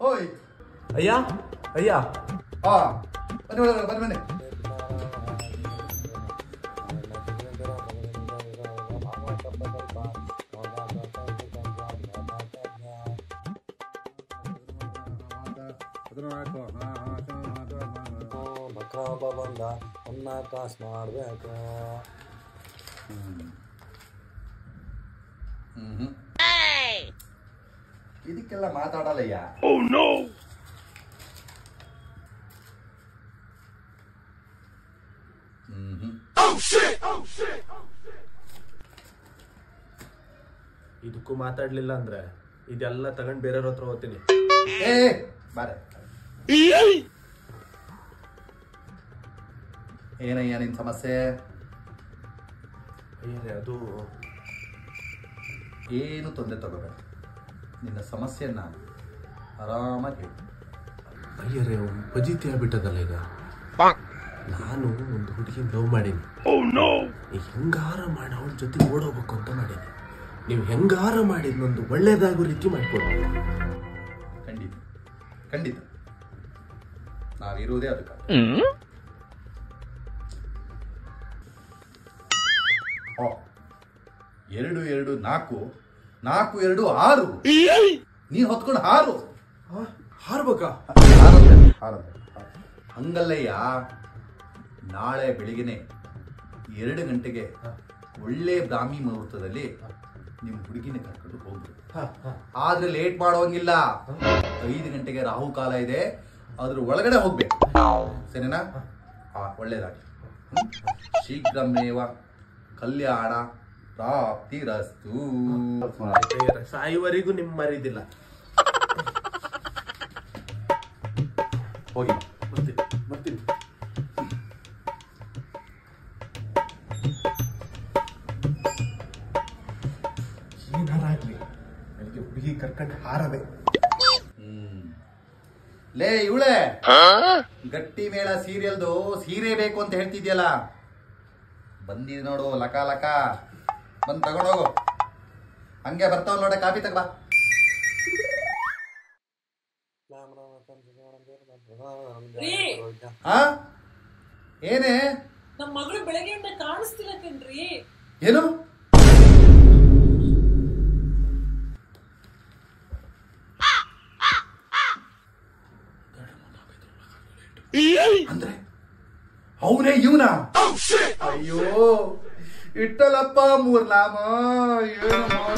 ಓಯ್ ಅಯ್ಯ ಅಯ್ಯ ಹಾ ಬನ್ನಿ ಒಳಗಡೆ ಬನ್ನಿ ಬಂದ ಅನ್ನ ಕಾಸು ಮಾಡ್ಬೇಕು. ಇದಕ್ಕೆಲ್ಲ ಮಾತಾಡಲ್ಲಯ್ಯ. ಇದಕ್ಕೂ ಮಾತಾಡ್ಲಿಲ್ಲ ಅಂದ್ರೆ ಇದೆಲ್ಲ ತಗೊಂಡ್ ಬೇರೆಯವ್ರ ಹತ್ರ ಹೋಗ್ತೀನಿ. ಏ ಬಾರೆ ಏನಯ್ಯ ನಿನ್ ಸಮಸ್ಯೆ? ಅಯ್ಯರೇ ಅದು ಏನು ತೊಂದರೆ ತಗೋಬೇಡ, ನಿನ್ನ ಸಮಸ್ಯೆನ ಆರಾಮಾಗಿ ಹೇಳಿ. ಅಯ್ಯರೇ ಪಜಿತಿ ಆಗ್ಬಿಟ್ಟದಲ್ಲ ಈಗ. ನಾನು ಒಂದು ಹುಡುಗಿನ ಲವ್ ಮಾಡೀನಿ. ಹೆಂಗಾರ ಮಾಡಿ ಅವಳ ಜೊತೆ ಓಡೋಗ್ಬೇಕು ಅಂತ ಮಾಡೀನಿ. ನೀವು ಹೆಂಗಾರ ಮಾಡಿ ಒಂದು ಒಳ್ಳೇದಾಗೋ ರೀತಿ ಮಾಡಿಕೊಡ್ಬೇಕು. ಖಂಡಿತ ಖಂಡಿತ ನಾವಿರುವುದೇ ಅದಕ್ಕೆ. ಎರಡು ಎರಡು ನಾಲ್ಕು, ನಾಲ್ಕು ಎರಡು ಆರು. ನೀನ್ ಹೊತ್ಕೊಂಡು ಹಾರು. ಹಾರ್ಬೇಕಾ? ಹಂಗಲ್ಲಯ್ಯ, ನಾಳೆ ಬೆಳಿಗ್ಗೆನೆ 2 ಗಂಟೆಗೆ ಒಳ್ಳೆ ಬ್ರಾಹ್ಮಿ ಮುಹೂರ್ತದಲ್ಲಿ ನಿಮ್ ಹುಡುಗಿನ ಕರ್ಕೊಂಡು ಹೋಗ್ಬೇಕು. ಆದ್ರೆ ಲೇಟ್ ಮಾಡೋಂಗಿಲ್ಲ. 5 ಗಂಟೆಗೆ ರಾಹು ಕಾಲ ಇದೆ, ಅದ್ರ ಒಳಗಡೆ ಹೋಗ್ಬೇಕು. ಸರಿನಾ? ಒಳ್ಳೇದಾಗಿ. ಶೀಘ್ರಮೇವ ಕಲ್ಯಾಣ ಪ್ರಾಪ್ತಿರಸ್ತು. ಸಾಯುವರೆಗೂ ನಿಮ್ ಮರಿದಿಲ್ಲ. ಹೋಗಿ ಬರ್ತೀನಿ. ಏನಾರಾಗ್ಲಿ ನನಗೆ ಹುಡುಗಿ ಕರ್ಕೊಂಡು ಹಾರದೆ. ಲೇ ಇವಳೆ ಗಟ್ಟಿ ಮೇಳ ಸೀರಿಯಲ್ದು ಸೀರೆ ಬೇಕು ಅಂತ ಹೇಳ್ತಿದ್ಯಲ್ಲ, ಬಂದಿದ್ ನೋಡು ಲಕ ಲಕ. ಬಂದ್ ತಗೊಂಡೋಗು. ಹಂಗೆ ಬರ್ತಾವ ನೋಡ, ಕಾಫಿ ತಗಬಾ. ಏನೇ ನಮ್ಮ ಮಗಳು ಬೆಳಗ್ಗೆಯಿಂದ ಕಾಣಿಸ್ತಿಲ್ಲ ಕಣ್ರಿ. ಏನು? ಅಂದ್ರೆ ಅವನೇ ಇವನ? ಅಯ್ಯೋ ಇಟ್ಟಲಪ್ಪ 3 ನಾಮ. ಏನು